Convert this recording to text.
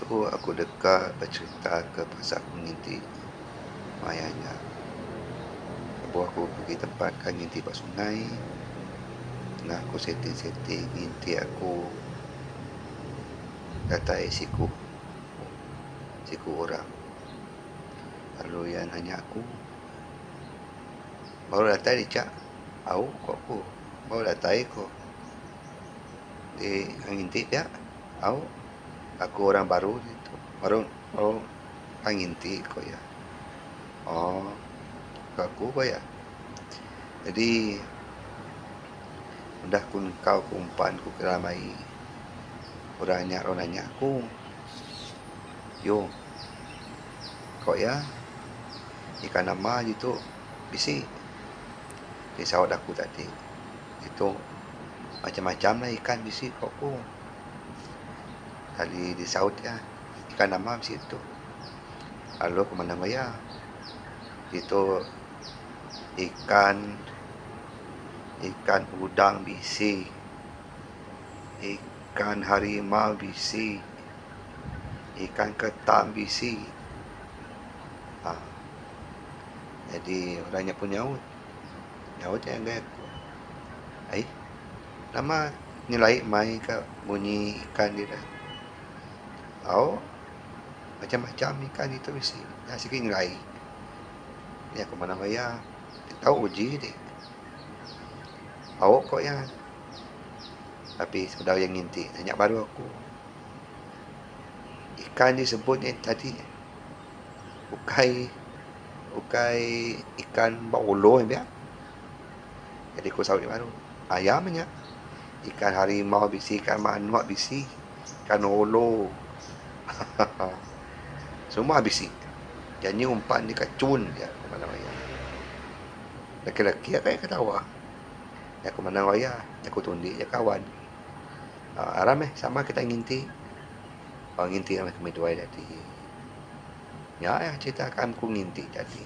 tu aku dekat bercerita ke pasal aku nginti mayanya. Sebab aku pergi tempat kan nginti pak sungai. Nah aku setting-setting nginti aku datai siku orang. Lalu yang nanya aku, baru datai dicak, au kok aku baru datai kok di nginti ya, au aku orang baru itu, baru nginti kok ya. Oh, aku kok ya. Jadi udah kun kau kumpan ku keramai orang nanya aku, yo kok ya ikan nama gitu bisi di sawat aku tadi itu macam-macam lah ikan bisi kok ku kali di saut ya ikan nama bisi itu. Lalu kemana ya itu ikan udang bisi, ikan harimau bisi, ikan ketam bisi. Jadi orangnya pun nyaut yang gaya aku. Nama nilai mai ke bunyi ikan dia dah. Macam-macam ikan itu bisi. Ya sikit nilai. Ya ke mana maya. Tahu uji deh. Kok ya. Tapi sudah yang nginti tanya baru aku. Ikan disebutnya tadi ukai ikan baulo ya. Jadi aku sahut baru. Ayamnya ikan harimau bisi, ikan manuk bisi, ikan holo. Semua bisi. Jadi umpan di kacun ya kemana maya. Laki-laki kayak ketawa. Ya kemana maya, aku tundi ya kawan. Aram sama kita nginti. Nginti sama kami dua tadi. Ya ceritakan ku nginti tadi.